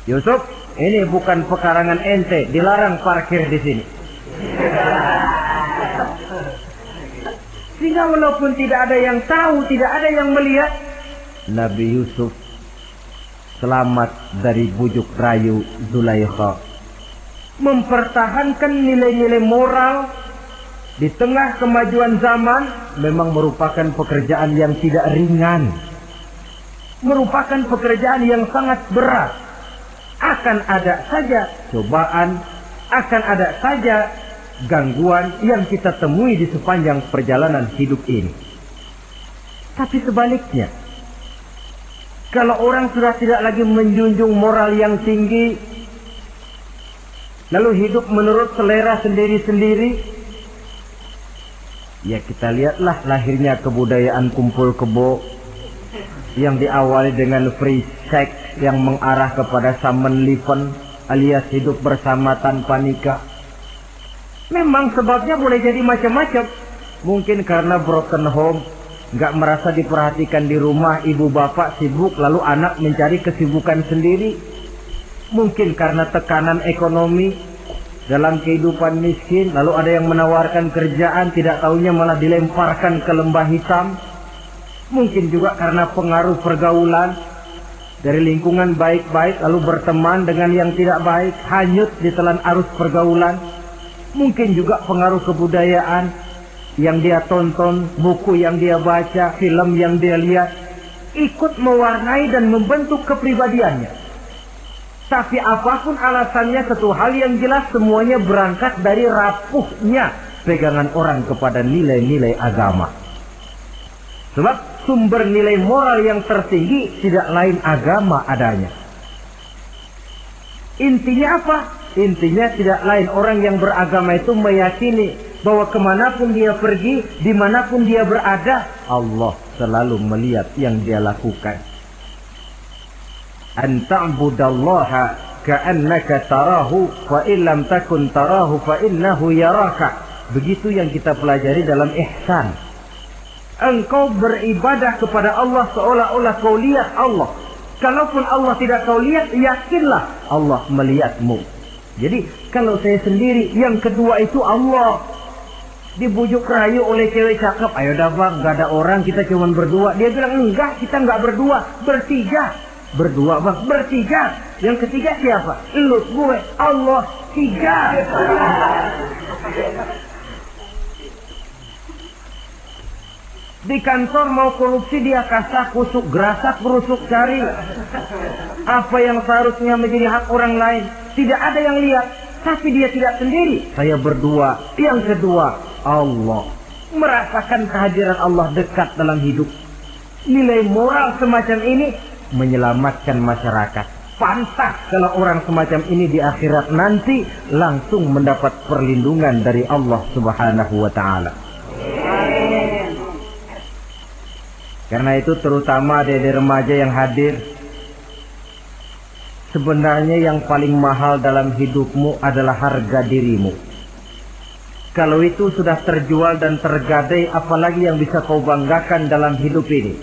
Yusuf, ini bukan pekarangan ente, dilarang parkir di sini. Sehingga walaupun tidak ada yang tahu, tidak ada yang melihat, Nabi Yusuf selamat dari bujuk rayu Zulaikha. Mempertahankan nilai-nilai moral di tengah kemajuan zaman memang merupakan pekerjaan yang tidak ringan. Merupakan pekerjaan yang sangat berat. akan ada saja cobaan, akan ada saja gangguan yang kita temui di sepanjang perjalanan hidup ini. Tapi sebaliknya, kalau orang sudah tidak lagi menjunjung moral yang tinggi, lalu hidup menurut selera sendiri-sendiri, ya kita lihatlah lahirnya kebudayaan kumpul kebo yang diawali dengan free sex yang mengarah kepada summon leven alias hidup bersama tanpa nikah. Memang sebabnya boleh jadi macam-macam. Mungkin karena broken home, nggak merasa diperhatikan di rumah, ibu bapak sibuk lalu anak mencari kesibukan sendiri. Mungkin karena tekanan ekonomi dalam kehidupan miskin, lalu ada yang menawarkan kerjaan, tidak taunya malah dilemparkan ke lembah hitam. Mungkin juga karena pengaruh pergaulan dari lingkungan baik-baik lalu berteman dengan yang tidak baik, hanyut di telan arus pergaulan. Mungkin juga pengaruh kebudayaan yang dia tonton, buku yang dia baca, film yang dia lihat, ikut mewarnai dan membentuk kepribadiannya. Tapi apapun alasannya, satu hal yang jelas, semuanya berangkat dari rapuhnya pegangan orang kepada nilai-nilai agama. Sebab sumber nilai moral yang tertinggi tidak lain agama adanya. Intinya apa? Intinya tidak lain, orang yang beragama itu meyakini bahwa kemanapun dia pergi, dimanapun dia berada, Allah selalu melihat yang dia lakukan. An ta'budallaha ka'annaka tarahu fa illam takun tarahu fa innahu yaraka. Begitu yang kita pelajari dalam ihsan. Engkau beribadah kepada Allah seolah-olah kau lihat Allah. Kalaupun Allah tidak kau lihat, yakinlah Allah melihatmu. Jadi kalau saya sendiri, yang kedua itu Allah. Dibujuk rayu oleh cewek cakep, ayo dah bang, gak ada orang, kita cuma berdua. Dia bilang enggak, kita enggak berdua, bertiga. Berdua bang, bertiga. Yang ketiga siapa? Lu, gue, Allah, tiga. Di kantor mau korupsi, dia kasak kusuk, gerasak berusuk cari apa yang seharusnya menjadi hak orang lain. Tidak ada yang lihat, tapi dia tidak sendiri. Saya berdua. Yang kedua, Allah. Merasakan kehadiran Allah dekat dalam hidup. Nilai moral semacam ini menyelamatkan masyarakat. Pantas kalau orang semacam ini di akhirat nanti langsung mendapat perlindungan dari Allah Subhanahu wa ta'ala. Karena itu terutama adik-adik remaja yang hadir, sebenarnya yang paling mahal dalam hidupmu adalah harga dirimu. Kalau itu sudah terjual dan tergadai, apalagi yang bisa kau banggakan dalam hidup ini?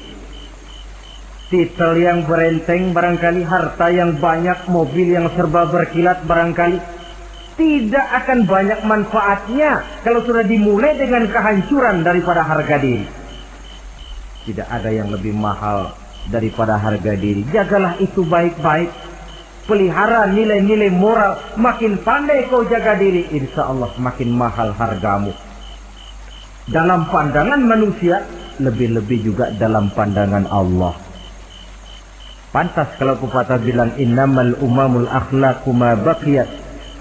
Titel yang berenteng barangkali, harta yang banyak, mobil yang serba berkilat barangkali. Tidak akan banyak manfaatnya kalau sudah dimulai dengan kehancuran daripada harga diri. Tidak ada yang lebih mahal daripada harga diri. Jagalah itu baik-baik. Pelihara nilai-nilai moral. Makin pandai kau jaga diri, insya Allah makin mahal hargamu. Dalam pandangan manusia, lebih-lebih juga dalam pandangan Allah. Pantas kalau pepatah bilang, innamal umamul akhlaqu ma baqiyat,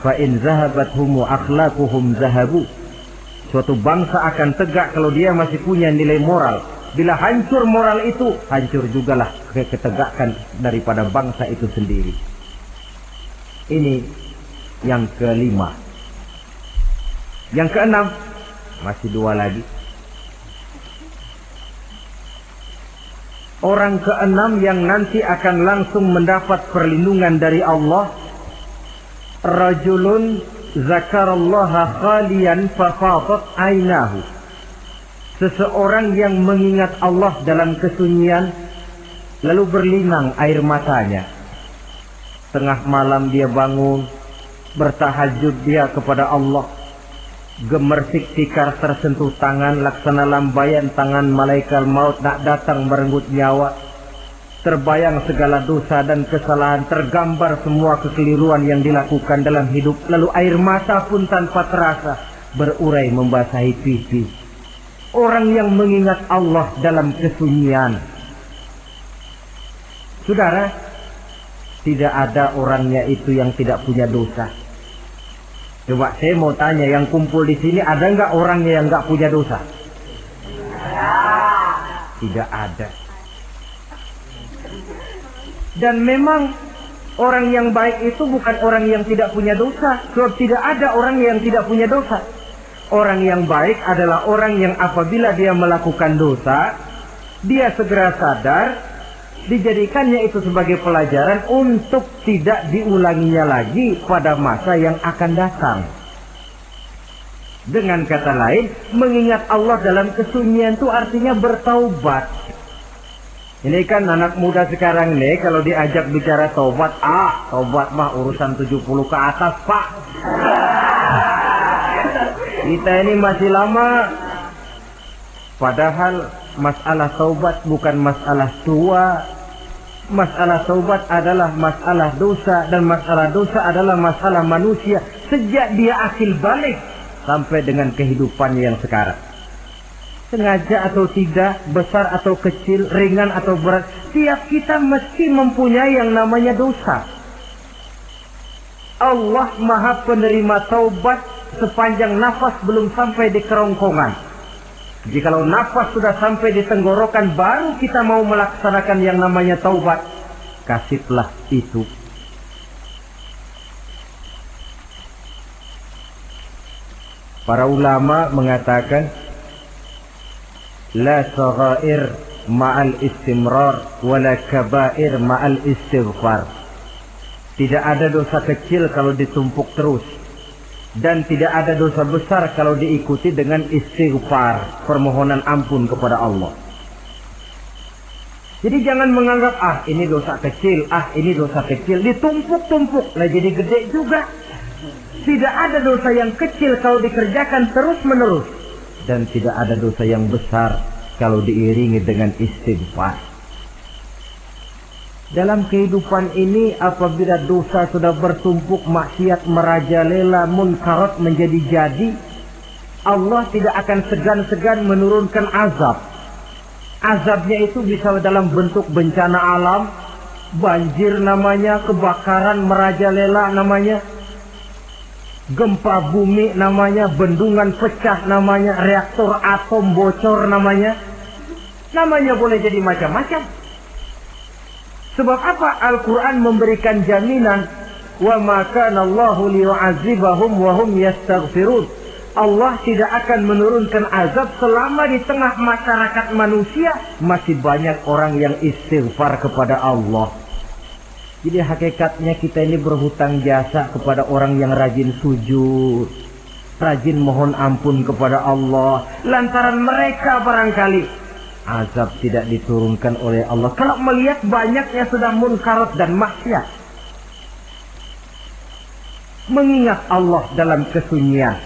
fa in zahabat humu akhlaquhum zahabu. Suatu bangsa akan tegak kalau dia masih punya nilai moral. Bila hancur moral itu, hancur jugalah ketegakan daripada bangsa itu sendiri. Ini yang kelima. Yang keenam, masih dua lagi. Orang keenam yang nanti akan langsung mendapat perlindungan dari Allah, rajulun zakarallaha khalian fafadat ainahu. Seseorang yang mengingat Allah dalam kesunyian, lalu berlinang air matanya. Tengah malam dia bangun, bertahajud dia kepada Allah. Gemersik tikar tersentuh tangan, laksana lambaian tangan malaikat maut nak datang merenggut nyawa. Terbayang segala dosa dan kesalahan, tergambar semua kekeliruan yang dilakukan dalam hidup. Lalu air mata pun tanpa terasa berurai membasahi pipi. Orang yang mengingat Allah dalam kesunyian. Saudara, tidak ada orangnya itu yang tidak punya dosa. Coba saya mau tanya, yang kumpul di sini ada nggak orangnya yang nggak punya dosa? Tidak ada. Dan memang orang yang baik itu bukan orang yang tidak punya dosa. Sebab tidak ada orang yang tidak punya dosa. Orang yang baik adalah orang yang apabila dia melakukan dosa, dia segera sadar, dijadikannya itu sebagai pelajaran untuk tidak diulanginya lagi pada masa yang akan datang. Dengan kata lain, mengingat Allah dalam kesunyian itu artinya bertaubat. Ini kan anak muda sekarang nih, kalau diajak bicara taubat, taubat mah urusan 70 ke atas, Pak. Kita ini masih lama. Padahal masalah taubat bukan masalah tua. Masalah taubat adalah masalah dosa, dan masalah dosa adalah masalah manusia sejak dia akil balik sampai dengan kehidupannya yang sekarang. Sengaja atau tidak, besar atau kecil, ringan atau berat, tiap kita mesti mempunyai yang namanya dosa. Allah Maha penerima taubat sepanjang nafas belum sampai di kerongkongan. Jikalau nafas sudah sampai di tenggorokan, baru kita mau melaksanakan yang namanya taubat. Kasihlah itu. Para ulama mengatakan, la saghair ma'al istimrar, wala kabair ma'al istighfar. Tidak ada dosa kecil kalau ditumpuk terus. Dan tidak ada dosa besar kalau diikuti dengan istighfar, permohonan ampun kepada Allah. Jadi jangan menganggap, ini dosa kecil, ini dosa kecil, ditumpuk-tumpuk, lah jadi gede juga. Tidak ada dosa yang kecil kalau dikerjakan terus-menerus. Dan tidak ada dosa yang besar kalau diiringi dengan istighfar. Dalam kehidupan ini, apabila dosa sudah bertumpuk, maksiat merajalela, munkarat menjadi jadi, Allah tidak akan segan-segan menurunkan azab. Azabnya itu bisa dalam bentuk bencana alam, banjir namanya, kebakaran merajalela namanya, gempa bumi namanya, bendungan pecah namanya, reaktor atom bocor namanya. Namanya boleh jadi macam-macam. Sebab apa? Al-Quran memberikan jaminan, wa ma kana Allahu liyu'adzibahum wa hum yastaghfirun. Allah tidak akan menurunkan azab selama di tengah masyarakat manusia masih banyak orang yang istighfar kepada Allah. Jadi hakikatnya kita ini berhutang jasa kepada orang yang rajin sujud, rajin mohon ampun kepada Allah. Lantaran mereka barangkali azab tidak diturunkan oleh Allah. Kalau melihat banyaknya sudah munkarat dan maksiat, mengingat Allah dalam kesunyian,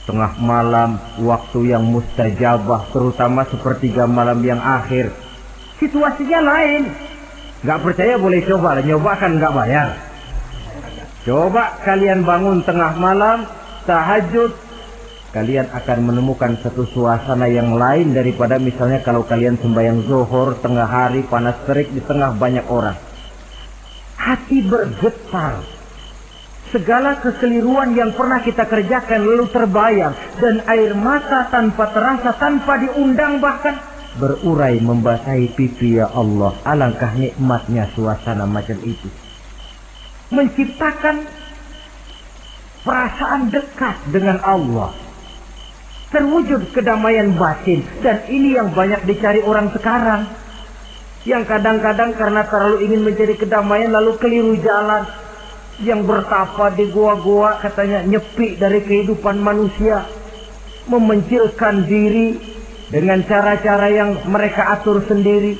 tengah malam, waktu yang mustajabah, terutama sepertiga malam yang akhir, situasinya lain. Gak percaya boleh coba, nyoba kan gak bayar. Coba kalian bangun tengah malam, tahajud, kalian akan menemukan satu suasana yang lain daripada misalnya kalau kalian sembahyang zuhur tengah hari panas terik di tengah banyak orang. Hati bergetar. Segala kekeliruan yang pernah kita kerjakan lalu terbayang, dan air mata tanpa terasa, tanpa diundang bahkan berurai membasahi pipi. Ya Allah, alangkah nikmatnya suasana macam itu. Menciptakan perasaan dekat dengan Allah. Terwujud kedamaian batin. Dan ini yang banyak dicari orang sekarang, yang kadang-kadang karena terlalu ingin mencari kedamaian lalu keliru jalan. Yang bertapa di goa-goa katanya nyepi dari kehidupan manusia, memencilkan diri dengan cara-cara yang mereka atur sendiri.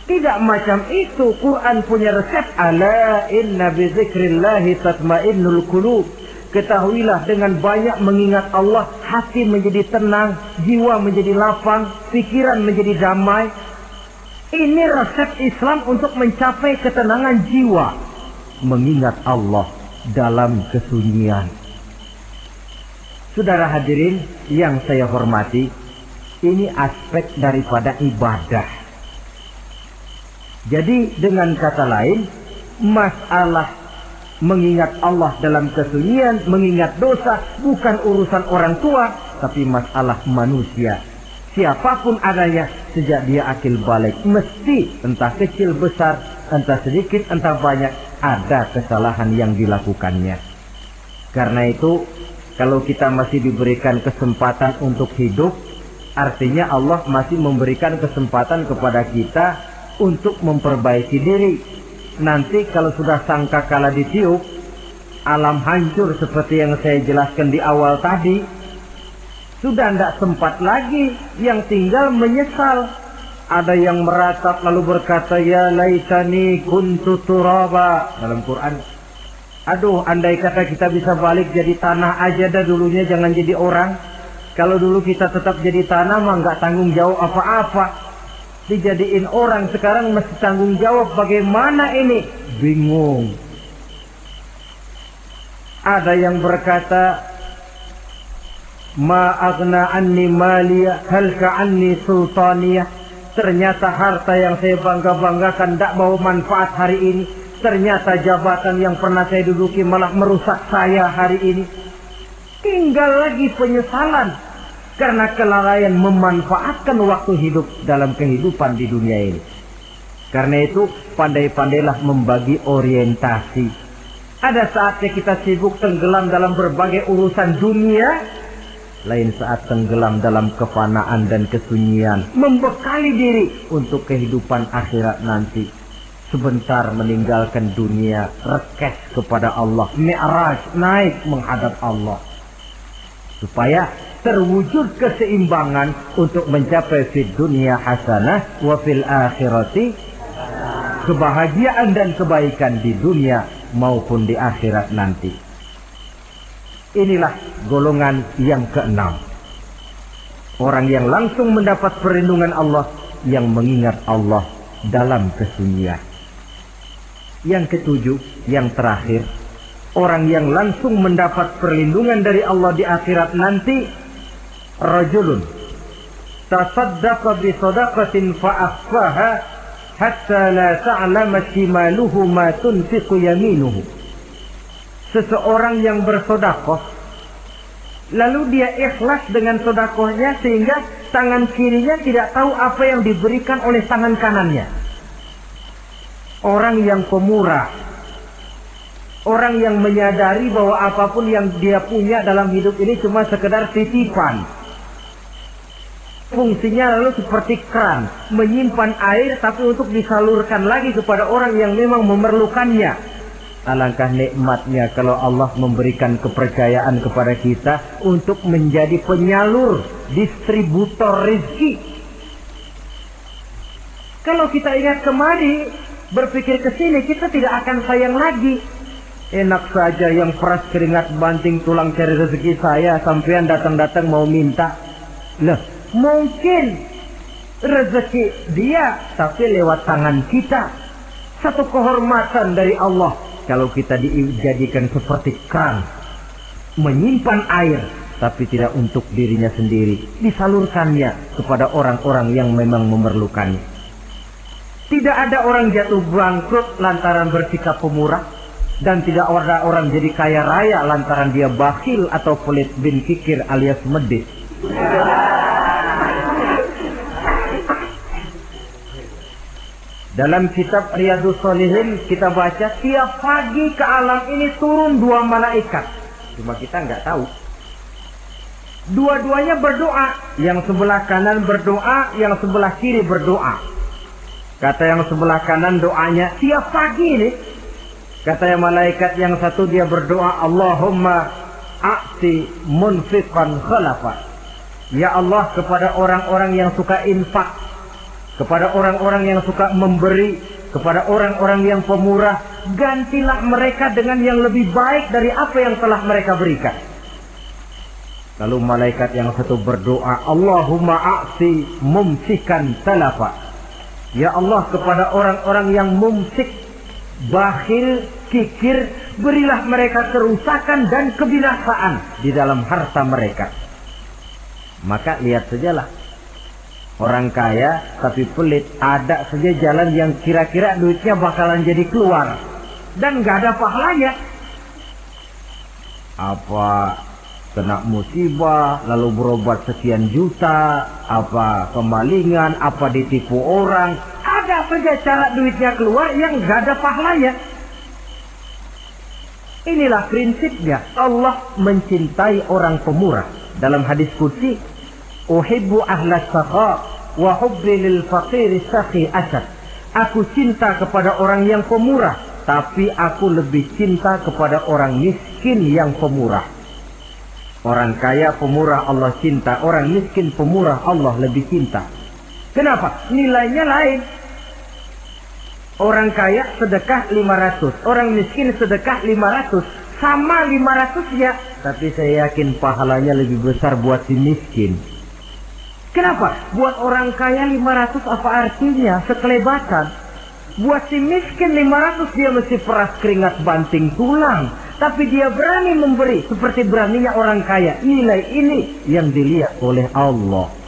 Tidak macam itu. Quran punya resep. Ala inna bi dzikrillahi tatmainnul qulub. Ketahuilah, dengan banyak mengingat Allah, hati menjadi tenang, jiwa menjadi lapang, pikiran menjadi damai. Ini resep Islam untuk mencapai ketenangan jiwa. Mengingat Allah dalam kesunyian. Saudara hadirin yang saya hormati, ini aspek daripada ibadah. Jadi dengan kata lain, masalah mengingat Allah dalam kesunyian, mengingat dosa, bukan urusan orang tua, tapi masalah manusia. Siapapun adanya, sejak dia akil balik, mesti entah kecil besar, entah sedikit entah banyak, ada kesalahan yang dilakukannya. Karena itu, kalau kita masih diberikan kesempatan untuk hidup, artinya Allah masih memberikan kesempatan kepada kita untuk memperbaiki diri. Nanti kalau sudah sangkakala ditiup, alam hancur seperti yang saya jelaskan di awal tadi, sudah tidak sempat lagi, yang tinggal menyesal. Ada yang meratap lalu berkata, ya laitani kuntu turaba, dalam Quran. Aduh, andai kata kita bisa balik jadi tanah aja dah dulunya, jangan jadi orang. Kalau dulu kita tetap jadi tanah mah nggak tanggung jawab apa-apa. Dijadiin orang sekarang mesti tanggung jawab, bagaimana ini? Bingung. Ada yang berkata, ma aghna anni maliya halka anni sultaniyah. Ternyata harta yang saya bangga-banggakan tidak mau manfaat hari ini. Ternyata jabatan yang pernah saya duduki malah merusak saya hari ini. Tinggal lagi penyesalan karena kelalaian memanfaatkan waktu hidup dalam kehidupan di dunia ini. Karena itu pandai-pandailah membagi orientasi. Ada saatnya kita sibuk tenggelam dalam berbagai urusan dunia, lain saat tenggelam dalam kefanaan dan kesunyian, membekali diri untuk kehidupan akhirat nanti. Sebentar meninggalkan dunia, rekes kepada Allah, mi'raj, naik menghadap Allah, supaya terwujud keseimbangan untuk mencapai fid dunia hasanah wa fil akhirati, kebahagiaan dan kebaikan di dunia maupun di akhirat nanti. Inilah golongan yang keenam, orang yang langsung mendapat perlindungan Allah, yang mengingat Allah dalam kesunyian. Yang ketujuh, yang terakhir, orang yang langsung mendapat perlindungan dari Allah di akhirat nanti, rajulun tasaddaqa bi sadaqatin fa akhfaha hatta la ta'lama shimaluhu ma tunfiqu yaminuhu. Seseorang yang bersedekah, lalu dia ikhlas dengan sedekahnya sehingga tangan kirinya tidak tahu apa yang diberikan oleh tangan kanannya. Orang yang pemurah, orang yang menyadari bahwa apapun yang dia punya dalam hidup ini cuma sekedar titipan. Fungsinya lalu seperti keran, menyimpan air tapi untuk disalurkan lagi kepada orang yang memang memerlukannya. Alangkah nikmatnya kalau Allah memberikan kepercayaan kepada kita untuk menjadi penyalur, distributor rezeki. Kalau kita ingat kemari, berpikir ke sini, kita tidak akan sayang lagi. Enak saja yang peras keringat banting tulang cari rezeki saya, sampean datang-datang mau minta. Loh, mungkin rezeki dia tapi lewat tangan kita. Satu kehormatan dari Allah kalau kita dijadikan seperti keran, menyimpan air tapi tidak untuk dirinya sendiri, disalurkannya kepada orang-orang yang memang memerlukannya. Tidak ada orang jatuh bangkrut lantaran bersikap pemurah, dan tidak ada orang jadi kaya raya lantaran dia bakhil atau pelit bin kikir alias medit. Dalam kitab Riyadhus Shalihin kita baca tiap pagi ke alam ini turun 2 malaikat. Cuma kita nggak tahu. Dua-duanya berdoa, yang sebelah kanan berdoa, yang sebelah kiri berdoa. Kata yang sebelah kanan doanya tiap pagi ini. Kata yang malaikat yang satu dia berdoa, Allahumma a'ti munfiqan khalafa. Ya Allah, kepada orang-orang yang suka infak, kepada orang-orang yang suka memberi, kepada orang-orang yang pemurah, gantilah mereka dengan yang lebih baik dari apa yang telah mereka berikan. Lalu malaikat yang satu berdoa, Allahumma a'ti mumsikan talafa. Ya Allah, kepada orang-orang yang mumsik, bakhil, kikir, berilah mereka kerusakan dan kebinasaan di dalam harta mereka. Maka lihat sajalah, Orang kaya tapi pelit, ada saja jalan yang kira-kira duitnya bakalan jadi keluar dan nggak ada pahalanya. Apa kena musibah lalu berobat sekian juta, apa kemalingan, apa ditipu orang, ada saja cara duitnya keluar yang nggak ada pahalanya. Inilah prinsipnya. Allah mencintai orang pemurah. Dalam hadis qudsi, uhibbu ahlas sakha wa hubbi lil faqir sakhi asad. Aku cinta kepada orang yang pemurah, tapi aku lebih cinta kepada orang miskin yang pemurah. Orang kaya pemurah Allah cinta, orang miskin pemurah Allah lebih cinta. Kenapa? Nilainya lain. Orang kaya sedekah 500, orang miskin sedekah 500, sama 500 ya, tapi saya yakin pahalanya lebih besar buat si miskin. Kenapa? Buat orang kaya 500 apa artinya? Sekelebatan. Buat si miskin 500 dia mesti peras keringat banting tulang, tapi dia berani memberi seperti beraninya orang kaya. Nilai ini yang dilihat oleh Allah.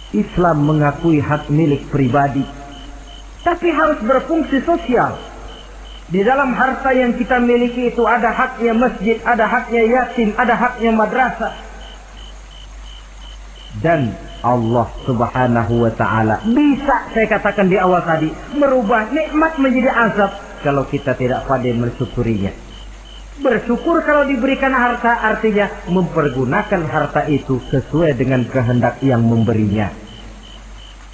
Islam mengakui hak milik pribadi, tapi harus berfungsi sosial. Di dalam harta yang kita miliki itu ada haknya masjid, ada haknya yatim, ada haknya madrasah. Dan Allah Subhanahu wa ta'ala bisa, saya katakan di awal tadi, merubah nikmat menjadi azab kalau kita tidak pandai mensyukurinya. Bersyukur kalau diberikan harta artinya mempergunakan harta itu sesuai dengan kehendak yang memberinya.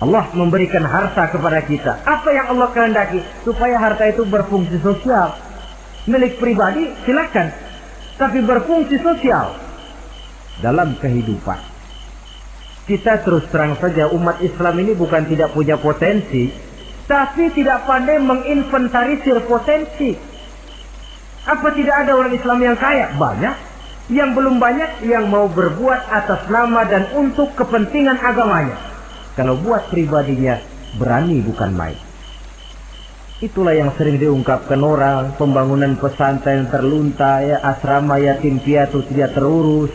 Allah memberikan harta kepada kita. Apa yang Allah kehendaki? Supaya harta itu berfungsi sosial. Milik pribadi silakan, tapi berfungsi sosial dalam kehidupan. Kita terus terang saja, umat Islam ini bukan tidak punya potensi, tapi tidak pandai menginventarisir potensi. Apa tidak ada orang Islam yang kaya? Banyak. Yang belum banyak yang mau berbuat atas nama dan untuk kepentingan agamanya. Kalau buat pribadinya berani bukan main. Itulah yang sering diungkapkan orang, pembangunan pesantren terlunta, ya, asrama yatim piatu tidak terurus.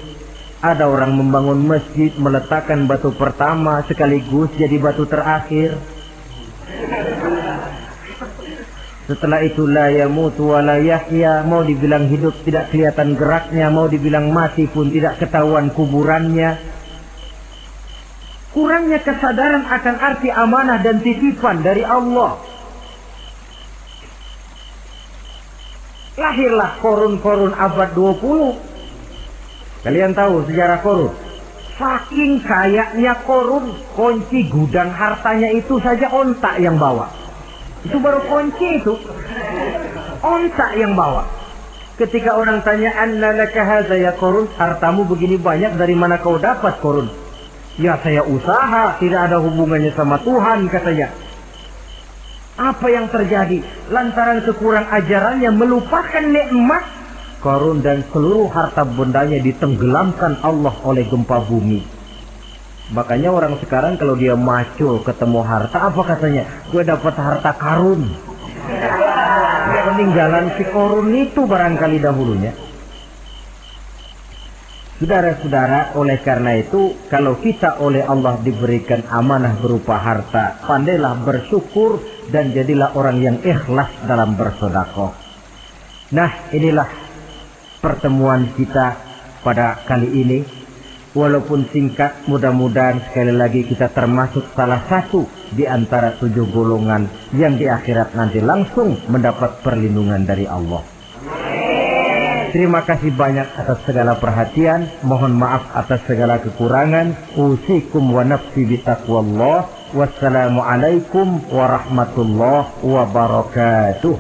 Ada orang membangun masjid, meletakkan batu pertama sekaligus jadi batu terakhir. Setelah itu la yamutu wa la yahya, mau dibilang hidup tidak kelihatan geraknya, mau dibilang mati pun tidak ketahuan kuburannya. Kurangnya kesadaran akan arti amanah dan titipan dari Allah. Lahirlah korun-korun abad 20. Kalian tahu sejarah korun? Saking kayanya korun, kunci gudang hartanya itu saja onta yang bawa. Itu baru kunci itu. Onta yang bawa. Ketika orang tanya, anna laka hadza ya korun, hartamu begini banyak, dari mana kau dapat korun? Ya saya usaha, tidak ada hubungannya sama Tuhan, katanya. Apa yang terjadi? Lantaran kekurang ajarannya melupakan nikmat, korun dan seluruh harta bendanya ditenggelamkan Allah oleh gempa bumi. Makanya orang sekarang kalau dia macul ketemu harta, apa katanya? Gue dapat harta karun. Peninggalan si korun itu barangkali dahulunya. Saudara-saudara, oleh karena itu, kalau kita oleh Allah diberikan amanah berupa harta, pandailah bersyukur dan jadilah orang yang ikhlas dalam bersedekah. Nah, inilah pertemuan kita pada kali ini. Walaupun singkat, mudah-mudahan sekali lagi kita termasuk salah satu di antara 7 golongan yang di akhirat nanti langsung mendapat perlindungan dari Allah. Terima kasih banyak atas segala perhatian. Mohon maaf atas segala kekurangan. Usikum wa nafsi bitaqwallah. Wassalamualaikum warahmatullahi wabarakatuh.